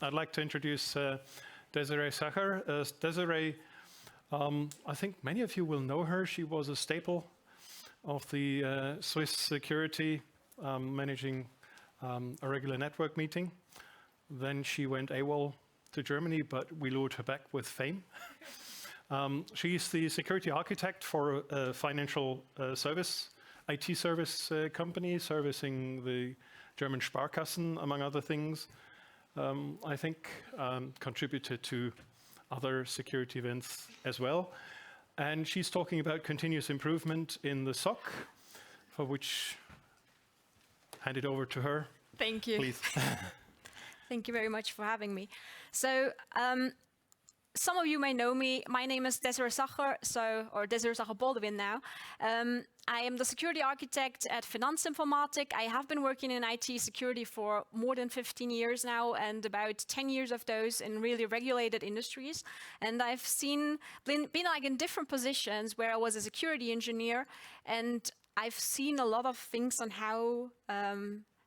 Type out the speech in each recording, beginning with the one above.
I'd like to introduce Désirée Sacher. Désirée, I think many of you will know her. She was a staple of the Swiss security, managing a regular network meeting. Then she went AWOL to Germany, but we lured her back with fame. She's the security architect for a financial IT service company, servicing the German Sparkassen, among other things. I think contributed to other security events as well. And she's talking about continuous improvement in the SOC, for which hand it over to her. Thank you. Please. Thank you very much for having me. So, some of you may know me. My name is Désirée Sacher, or Désirée Sacher-Boldewin now. I am the security architect at Finanzinformatik. I have been working in IT security for more than 15 years now, and about 10 years of those in really regulated industries. And I've been like in different positions where I was a security engineer, and I've seen a lot of things on how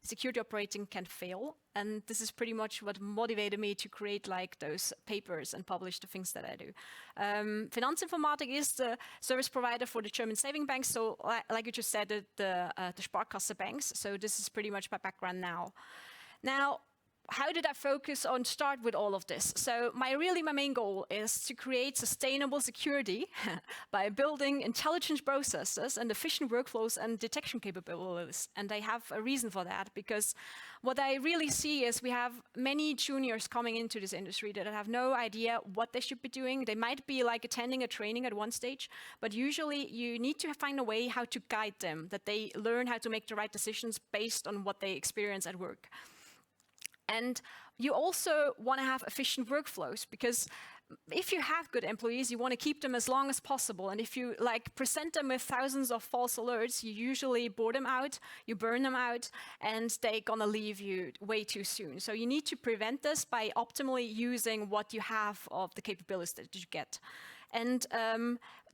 security operating can fail. And this is pretty much what motivated me to create like those papers and publish the things that I do. Finanzinformatik is the service provider for the German saving banks. So like you just said, the Sparkasse banks. So this is pretty much my background now. Now, how did I focus on start with all of this? So my main goal is to create sustainable security by building intelligent processes and efficient workflows and detection capabilities. And I have a reason for that, because what I really see is we have many juniors coming into this industry that have no idea what they should be doing. They might be like attending a training at one stage, but usually you need to find a way how to guide them, that they learn how to make the right decisions based on what they experience at work. And you also want to have efficient workflows, because if you have good employees, you want to keep them as long as possible. And if you like present them with thousands of false alerts, you usually bore them out, you burn them out, and they're gonna leave you way too soon. So you need to prevent this by optimally using what you have of the capabilities that you get. And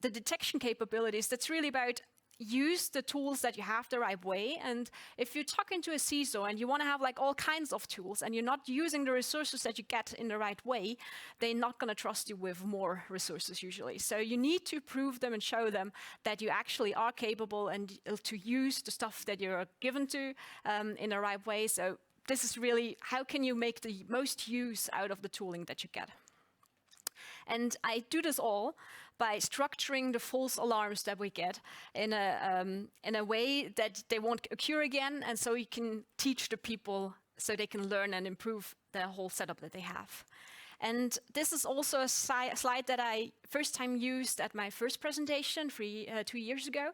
the detection capabilities, that's really about use the tools that you have the right way. And if you're talking to a CISO and you want to have like all kinds of tools and you're not using the resources that you get in the right way, they're not going to trust you with more resources usually. So you need to prove them and show them that you actually are capable and to use the stuff that you're given to in the right way. So this is really how can you make the most use out of the tooling that you get. And I do this all by structuring the false alarms that we get in a way that they won't occur again, and so you can teach the people so they can learn and improve the whole setup that they have. And this is also a slide that I first time used at my first presentation 2 years ago.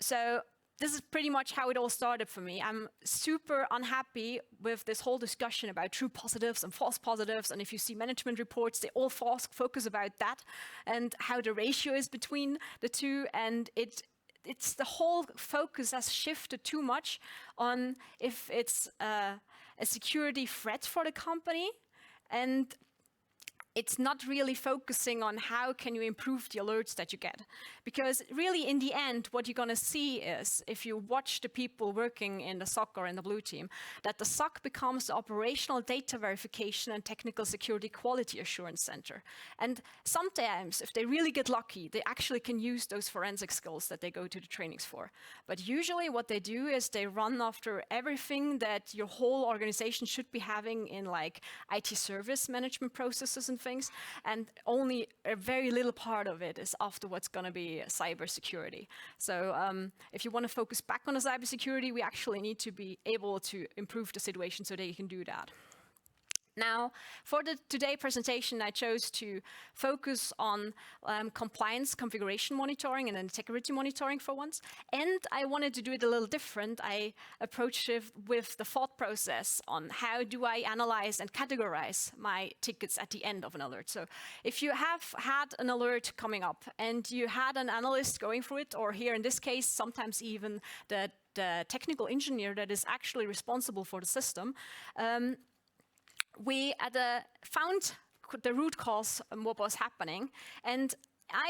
So this is pretty much how it all started for me. I'm super unhappy with this whole discussion about true positives and false positives. And if you see management reports, they all focus about that and how the ratio is between the two. And it's the whole focus has shifted too much on if it's a security threat for the company. And it's not really focusing on how can you improve the alerts that you get. Because really in the end, what you're gonna see is, if you watch the people working in the SOC or in the blue team, that the SOC becomes the operational data verification and technical security quality assurance center. And sometimes, if they really get lucky, they actually can use those forensic skills that they go to the trainings for. But usually what they do is they run after everything that your whole organization should be having in like IT service management processes and things, and only a very little part of it is after what's going to be cybersecurity. So if you want to focus back on the cybersecurity, we actually need to be able to improve the situation so that you can do that. Now, for the today presentation, I chose to focus on compliance configuration monitoring and integrity monitoring for once. And I wanted to do it a little different. I approached it with the thought process on how do I analyze and categorize my tickets at the end of an alert. So if you have had an alert coming up and you had an analyst going through it, or here in this case, sometimes even the technical engineer that is actually responsible for the system, we found the root cause of what was happening, and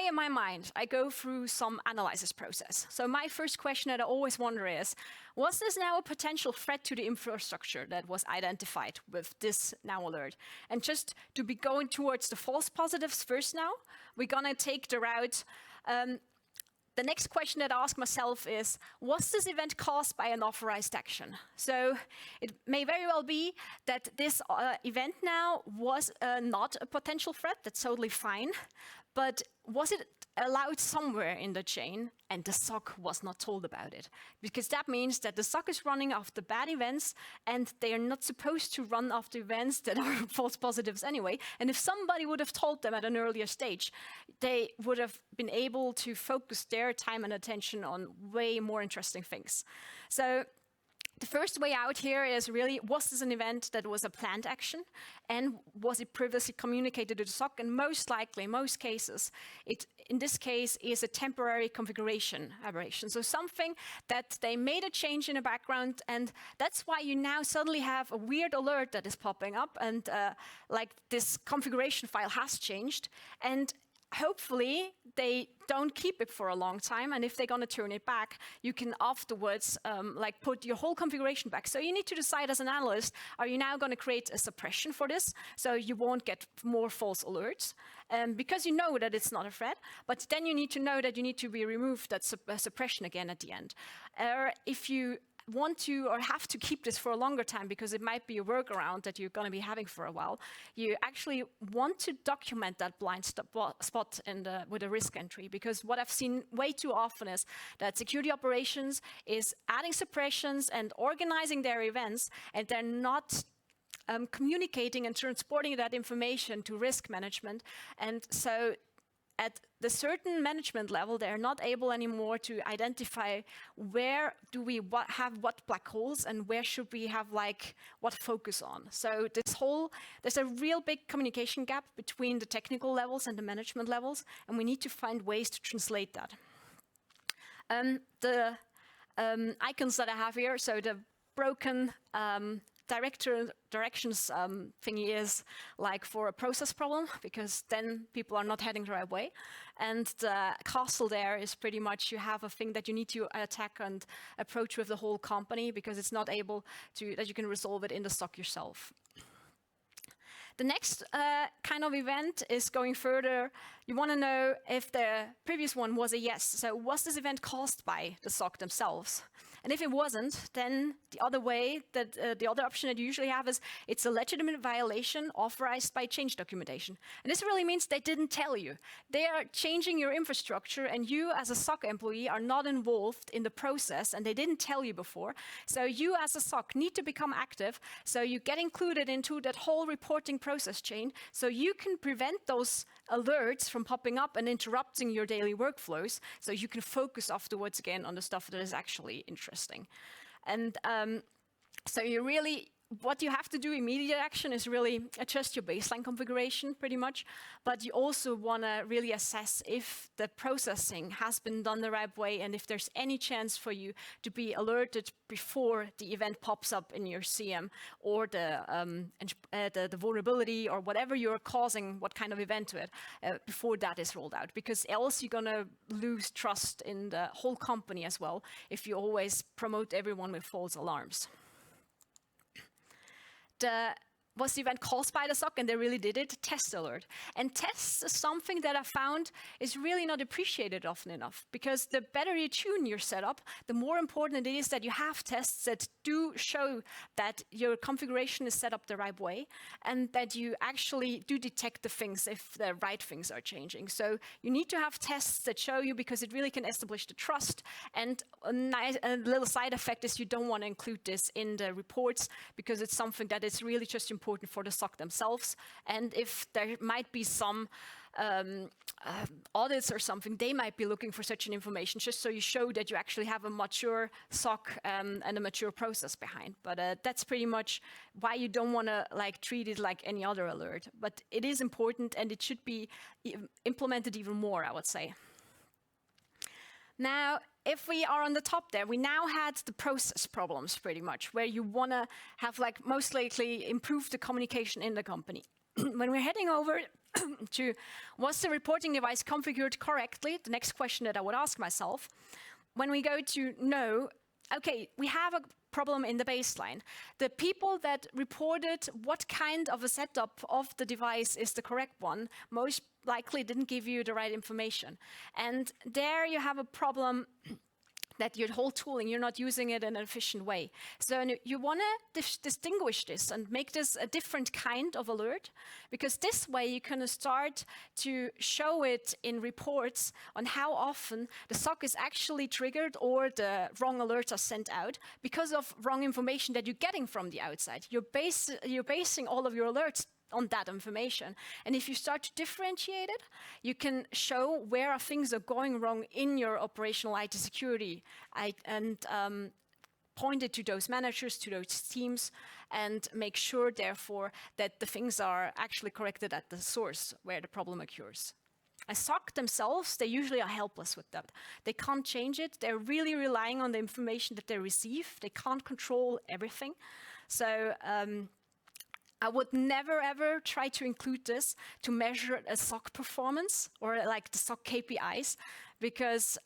in my mind, I go through some analysis process. So my first question that I always wonder is, was this now a potential threat to the infrastructure that was identified with this now alert? And just to be going towards the false positives first now, we're gonna take the route. The next question that I ask myself is, was this event caused by an authorized action? So it may very well be that this event now was not a potential threat, that's totally fine, but was it allowed somewhere in the chain and the SOC was not told about it? Because that means that the SOC is running after bad events and they are not supposed to run after events that are false positives anyway. And if somebody would have told them at an earlier stage, they would have been able to focus their time and attention on way more interesting things. So the first way out here is really, was this an event that was a planned action? And was it previously communicated to the SOC? And most likely, in most cases, it, in this case, is a temporary configuration aberration. So something that they made a change in the background, and that's why you now suddenly have a weird alert that is popping up, and like this configuration file has changed. And hopefully they don't keep it for a long time, and if they're going to turn it back, you can afterwards like put your whole configuration back. So you need to decide as an analyst, are you now going to create a suppression for this so you won't get more false alerts, because you know that it's not a threat, but then you need to know that you need to be removed that suppression again at the end. Or if you want to or have to keep this for a longer time because it might be a workaround that you're going to be having for a while, you actually want to document that blind spot in with a risk entry, because what I've seen way too often is that security operations is adding suppressions and organizing their events, and they're not communicating and transporting that information to risk management. And so at the certain management level, they're not able anymore to identify where do we have what black holes and where should we have like what focus on. So there's a real big communication gap between the technical levels and the management levels, and we need to find ways to translate that. The icons that I have here, so the broken directions thingy is like for a process problem, because then people are not heading the right way. And the castle there is pretty much you have a thing that you need to attack and approach with the whole company, because it's not able to, that you can resolve it in the SOC yourself. The next kind of event is going further. You want to know if the previous one was a yes. So was this event caused by the SOC themselves? And if it wasn't, then the other way, that the other option that you usually have is it's a legitimate violation authorized by change documentation. And this really means they didn't tell you. They are changing your infrastructure, and you as a SOC employee are not involved in the process, and they didn't tell you before. So you as a SOC need to become active, so you get included into that whole reporting process chain, so you can prevent those alerts from popping up and interrupting your daily workflows, so you can focus afterwards again on the stuff that is actually interesting. And so you really, what you have to do immediate action is really adjust your baseline configuration pretty much, but you also want to really assess if the processing has been done the right way and if there's any chance for you to be alerted before the event pops up in your CM, or the vulnerability or whatever you're causing, what kind of event to it, before that is rolled out, because else you're going to lose trust in the whole company as well if you always promote everyone with false alarms. Was the event caused by the SOC, and they really did it? Test alert. And tests is something that I found is really not appreciated often enough, because the better you tune your setup, the more important it is that you have tests that do show that your configuration is set up the right way, and that you actually do detect the things if the right things are changing. So you need to have tests that show you, because it really can establish the trust. And a little side effect is you don't want to include this in the reports, because it's something that is really just important for the SOC themselves. And if there might be some audits or something, they might be looking for such an information, just so you show that you actually have a mature SOC and a mature process behind. But that's pretty much why you don't want to like treat it like any other alert. But it is important, and it should be implemented even more, I would say. Now, if we are on the top there, we now had the process problems pretty much, where you want to have like most likely improve the communication in the company. When we're heading over to, was the reporting device configured correctly? The next question that I would ask myself. When we go to no, okay, we have a problem in the baseline. The people that reported what kind of a setup of the device is the correct one, most likely didn't give you the right information. And there you have a problem that your whole tooling, you're not using it in an efficient way. So you want to distinguish this and make this a different kind of alert, because this way you can start to show it in reports on how often the SOC is actually triggered or the wrong alerts are sent out because of wrong information that you're getting from the outside. You're basing all of your alerts on that information. And if you start to differentiate it, you can show where things are going wrong in your operational IT security and point it to those managers, to those teams, and make sure, therefore, that the things are actually corrected at the source where the problem occurs. A SOC themselves, they usually are helpless with that. They can't change it. They're really relying on the information that they receive. They can't control everything. So I would never, ever try to include this to measure a SOC performance or like the SOC KPIs, because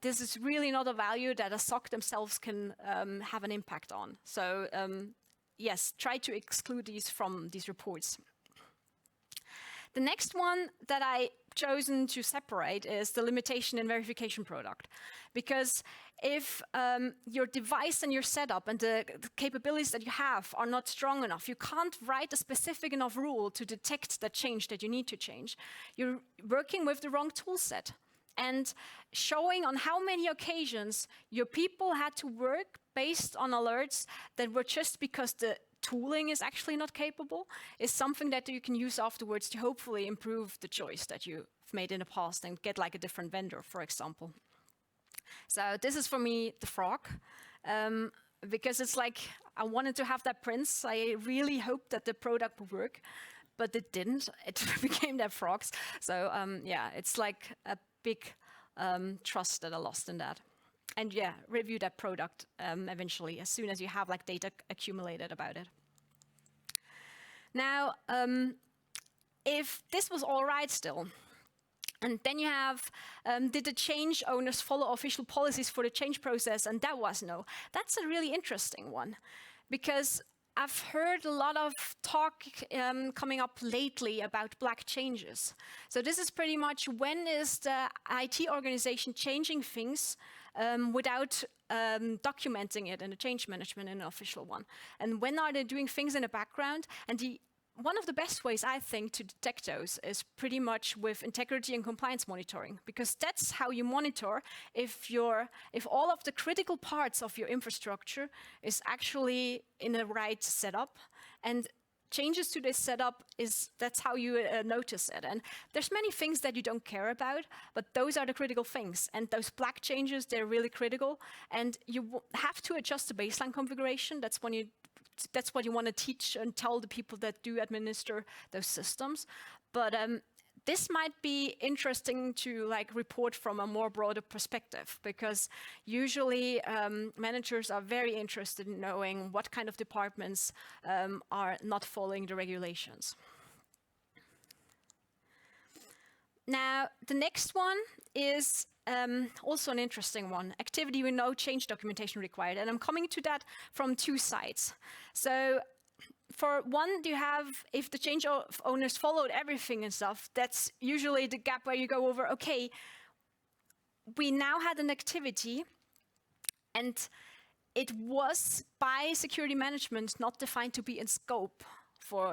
this is really not a value that a SOC themselves can have an impact on. So yes, try to exclude these from these reports. The next one that I chosen to separate is the limitation and verification product. Because if your device and your setup and the capabilities that you have are not strong enough, you can't write a specific enough rule to detect the change that you need to change. You're working with the wrong tool set. And showing on how many occasions your people had to work based on alerts that were just because the tooling is actually not capable is something that you can use afterwards to hopefully improve the choice that you've made in the past and get like a different vendor, for example. So this is for me the frog, because it's like I wanted to have that prince. I really hoped that the product would work, but it didn't. It became that frogs. So yeah, it's like a big trust that I lost in that. And yeah, review that product eventually as soon as you have like data accumulated about it. Now, if this was all right still, and then you have, did the change owners follow official policies for the change process? And that was no. That's a really interesting one, because I've heard a lot of talk coming up lately about black changes. So this is pretty much, when is the IT organization changing things without documenting it in a change management in an official one? And when are they doing things in the background? And one of the best ways, I think, to detect those is pretty much with integrity and compliance monitoring, because that's how you monitor if all of the critical parts of your infrastructure is actually in the right setup, and changes to this setup that's how you notice it. And there's many things that you don't care about, but those are the critical things. And those black changes, they're really critical. And you have to adjust the baseline configuration. That's what you want to teach and tell the people that do administer those systems. But this might be interesting to like report from a more broader perspective, because usually managers are very interested in knowing what kind of departments are not following the regulations. Now, the next one is also an interesting one, activity with no change documentation required. And I'm coming to that from two sides. So for one, you have, if the change owners followed everything and stuff, that's usually the gap where you go over, okay, we now had an activity and it was by security management not defined to be in scope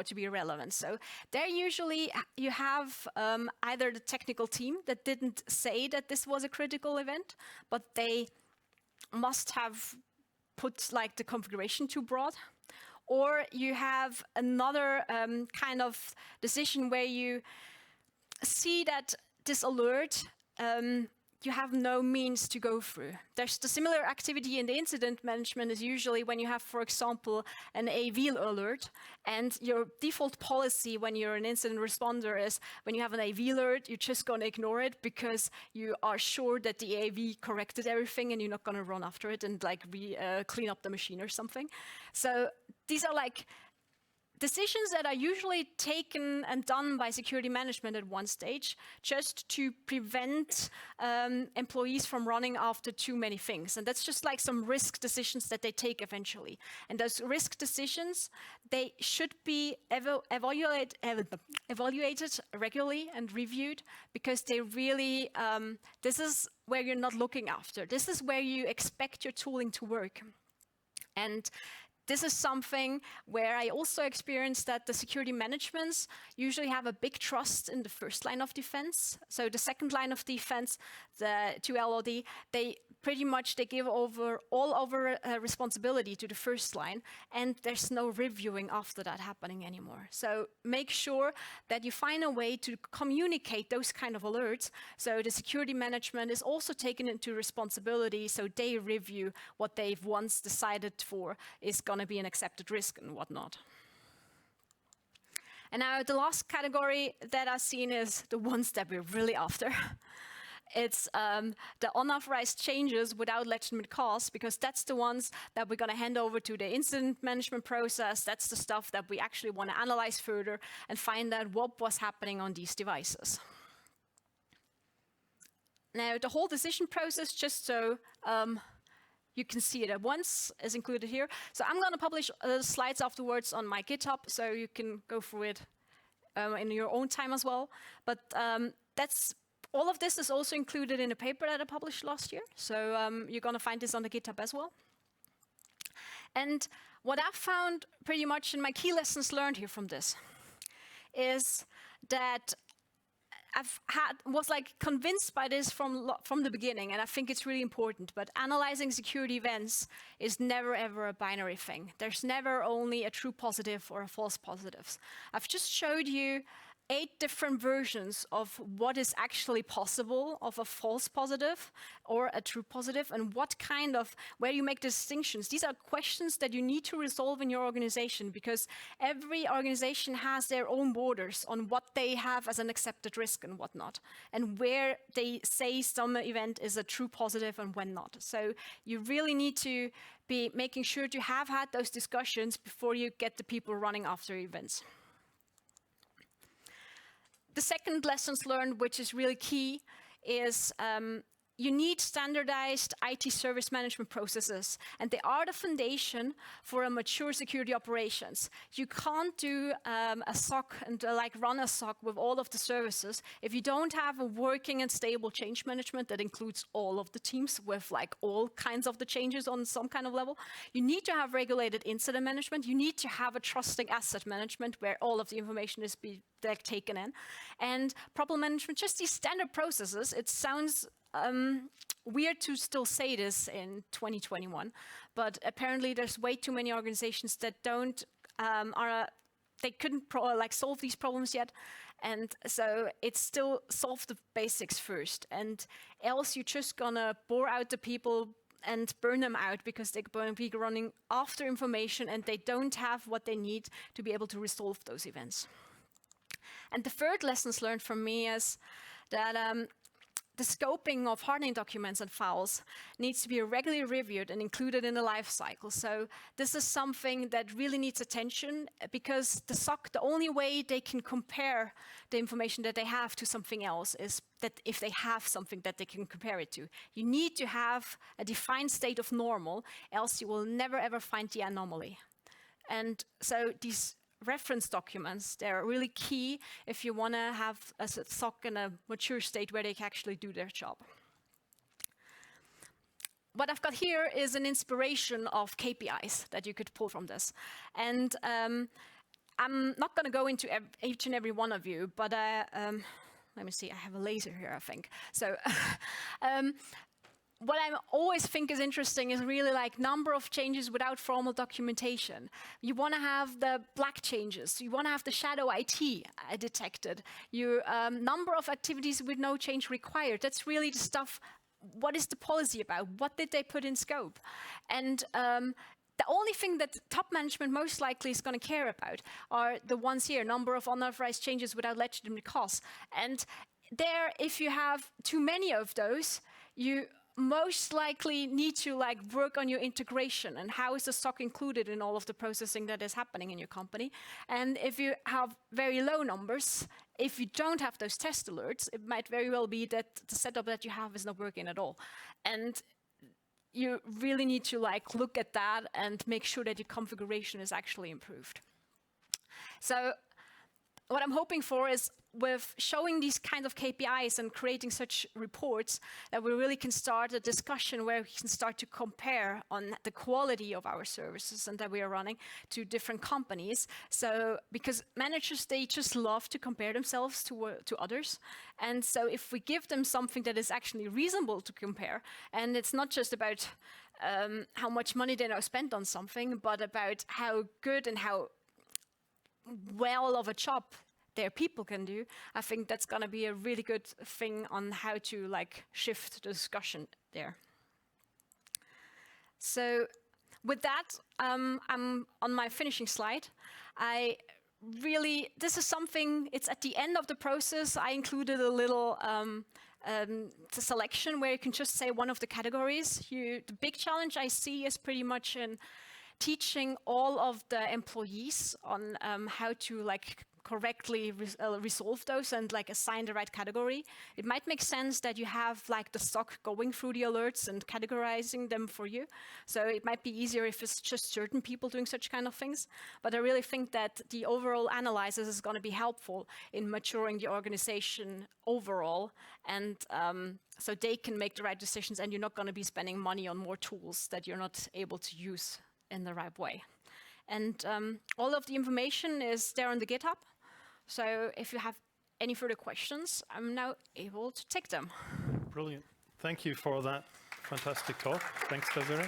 to be relevant. So there usually you have either the technical team that didn't say that this was a critical event, but they must have put like the configuration too broad. Or you have another kind of decision where you see that this alert you have no means to go through. There's the similar activity in the incident management is usually when you have, for example, an AV alert, and your default policy when you're an incident responder is when you have an AV alert, you're just going to ignore it because you are sure that the AV corrected everything and you're not going to run after it and like clean up the machine or something. So these are like decisions that are usually taken and done by security management at one stage, just to prevent employees from running after too many things. And that's just like some risk decisions that they take eventually. And those risk decisions, they should be evaluated regularly and reviewed, because they really, this is where you're not looking after. This is where you expect your tooling to work. And this is something where I also experienced that the security managements usually have a big trust in the first line of defense. So the second line of defense, the 2LOD, they pretty much give over responsibility to the first line, and there's no reviewing after that happening anymore. So make sure that you find a way to communicate those kind of alerts, so the security management is also taken into responsibility, so they review what they've once decided for is going to be an accepted risk and whatnot. And now the last category that I've seen is the ones that we're really after. It's the unauthorized changes without legitimate cause, because that's the ones that we're going to hand over to the incident management process. That's the stuff that we actually want to analyze further and find out what was happening on these devices. Now, the whole decision process, just so you can see it at once, is included here. So I'm going to publish slides afterwards on my GitHub, so you can go through it in your own time as well. But all of this is also included in a paper that I published last year. So you're going to find this on the GitHub as well. And what I've found pretty much in my key lessons learned here from this is that was like convinced by this from the beginning, and I think it's really important. But analyzing security events is never ever a binary thing. There's never only a true positive or a false positive. I've just showed you 8 different versions of what is actually possible of a false positive or a true positive, and what kind of, where you make distinctions. These are questions that you need to resolve in your organization, because every organization has their own borders on what they have as an accepted risk and whatnot, and where they say some event is a true positive and when not. So you really need to be making sure to have had those discussions before you get the people running after events. The second lessons learned, which is really key, is you need standardized IT service management processes, and they are the foundation for a mature security operations. You can't do a SOC and like run a SOC with all of the services if you don't have a working and stable change management that includes all of the teams with like all kinds of the changes on some kind of level. You need to have regulated incident management. You need to have a trusting asset management where all of the information is taken in, and problem management. Just these standard processes. It sounds weird to still say this in 2021, but apparently there's way too many organizations that don't they couldn't solve these problems yet, and so it's still solve the basics first, and else you're just gonna bore out the people and burn them out because they're going to be running after information and they don't have what they need to be able to resolve those events. And the third lessons learned from me is that the scoping of hardening documents and files needs to be regularly reviewed and included in the life cycle. So this is something that really needs attention, because the SOC, the only way they can compare the information that they have to something else is that if they have something that they can compare it to. You need to have a defined state of normal, else you will never ever find the anomaly. And so these reference documents, they're really key if you want to have a SOC in a mature state where they can actually do their job. What I've got here is an inspiration of KPIs that you could pull from this. And I'm not going to go into each and every one of you, but let me see, I have a laser here, I think. So what I always think is interesting is really like number of changes without formal documentation. You want to have the black changes. You want to have the shadow IT detected. Your number of activities with no change required. That's really the stuff. What is the policy about? What did they put in scope? And the only thing that top management most likely is going to care about are the ones here, number of unauthorized changes without legitimate cause. And there, if you have too many of those, you most likely need to like work on your integration and how is the SOC included in all of the processing that is happening in your company. And if you have very low numbers, if you don't have those test alerts, it might very well be that the setup that you have is not working at all. And you really need to like look at that and make sure that your configuration is actually improved. So what I'm hoping for is with showing these kind of KPIs and creating such reports that we really can start a discussion where we can start to compare on the quality of our services and that we are running to different companies. So because managers, they just love to compare themselves to others. And so if we give them something that is actually reasonable to compare, and it's not just about how much money they now spent on something, but about how good and how well of a job their people can do, I think that's going to be a really good thing on how to like shift the discussion there. So with that, I'm on my finishing slide. This is something, it's at the end of the process. I included a little selection where you can just say one of the categories. The big challenge I see is pretty much in teaching all of the employees on how to like correctly resolve those and like assign the right category. It might make sense that you have like the SOC going through the alerts and categorizing them for you. So it might be easier if it's just certain people doing such kind of things. But I really think that the overall analysis is going to be helpful in maturing the organization overall, and so they can make the right decisions, and you're not going to be spending money on more tools that you're not able to use in the right way. And all of the information is there on the GitHub. So if you have any further questions, I'm now able to take them. Brilliant. Thank you for that fantastic talk. Thanks, Désirée.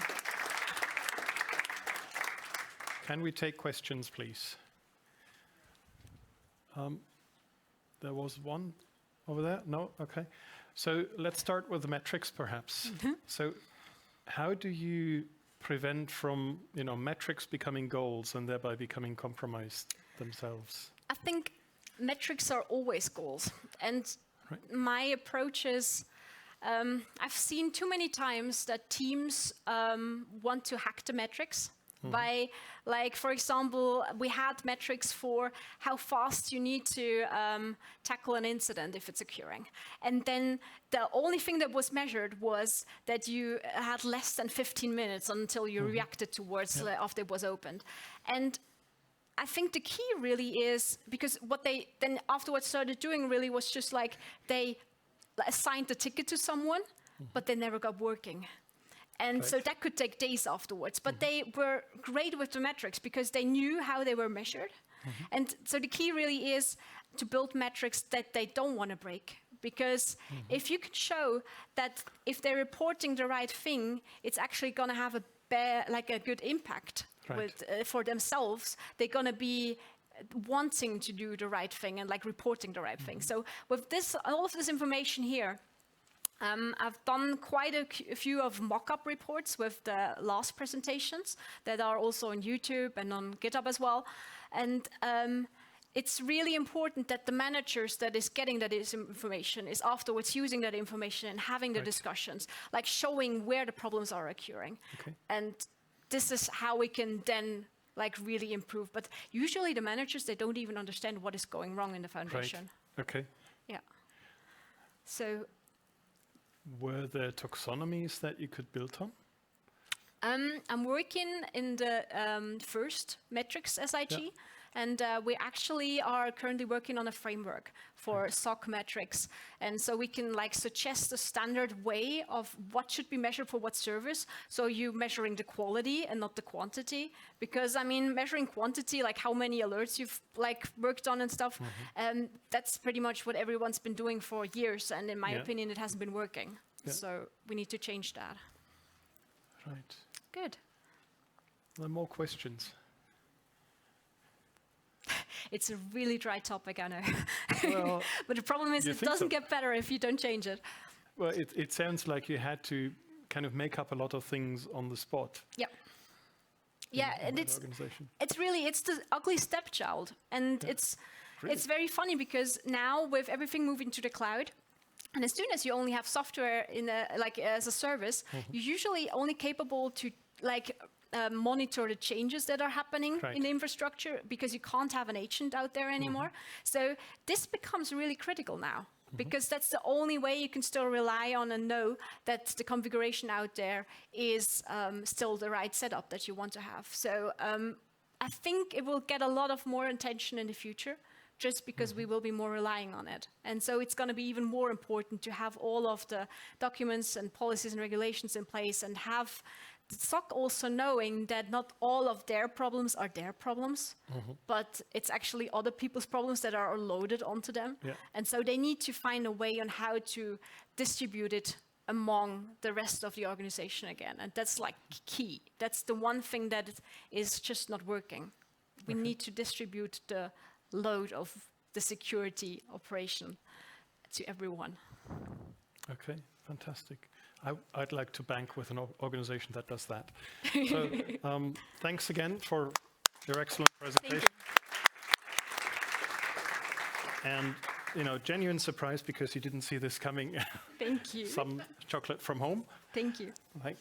Can we take questions, please? There was one over there? No? Okay. So let's start with the metrics, perhaps. So how do you prevent from metrics becoming goals and thereby becoming compromised themselves? I think metrics are always goals. And my approach is, I've seen too many times that teams want to hack the metrics by, like, for example, we had metrics for how fast you need to tackle an incident if it's occurring. And then the only thing that was measured was that you had less than 15 minutes until you reacted towards after it was opened. And I think the key really is, because what they then afterwards started doing really was just like they assigned the ticket to someone, but they never got working. And so that could take days afterwards. But they were great with the metrics because they knew how they were measured. And so the key really is to build metrics that they don't want to break. Because if you could show that if they're reporting the right thing, it's actually going to have a good impact for themselves, they're going to be wanting to do the right thing and like reporting the right thing. So with this, all of this information here, I've done quite a few of mock-up reports with the last presentations that are also on YouTube and on GitHub as well. And it's really important that the managers that is getting that information is afterwards using that information and having the discussions, like showing where the problems are occurring. And this is how we can then like really improve. But usually the managers, they don't even understand what is going wrong in the foundation. Okay. Yeah. So were there taxonomies that you could build on? I'm working in the first metrics SIG. And we actually are currently working on a framework for SOC metrics. And so we can like suggest a standard way of what should be measured for what service. So you're measuring the quality and not the quantity. Because I mean, measuring quantity, like how many alerts you've like worked on and stuff, that's pretty much what everyone's been doing for years. And in my opinion, it hasn't been working. So we need to change that. Right. Good. Are there more questions? It's a really dry topic, I know. Well, but the problem is it doesn't get better if you don't change it. Well, it sounds like you had to kind of make up a lot of things on the spot. Yeah. Yeah, and it's the ugly stepchild. And it's very funny because now with everything moving to the cloud, And as soon as you only have software in as a service, you're usually only capable to monitor the changes that are happening in the infrastructure, because you can't have an agent out there anymore. So this becomes really critical now, because that's the only way you can still rely on and know that the configuration out there is still the right setup that you want to have. So I think it will get a lot of more attention in the future, just because we will be more relying on it. And so it's going to be even more important to have all of the documents and policies and regulations in place, and have the SOC also knowing that not all of their problems are their problems, but it's actually other people's problems that are loaded onto them. Yeah. And so they need to find a way on how to distribute it among the rest of the organization again. And that's like key. That's the one thing that is just not working. We need to distribute the load of the security operation to everyone. Okay, fantastic. I'd like to bank with an organization that does that. So thanks again for your excellent presentation. And genuine surprise, because you didn't see this coming. Thank you. Some chocolate from home. Thank you. Right.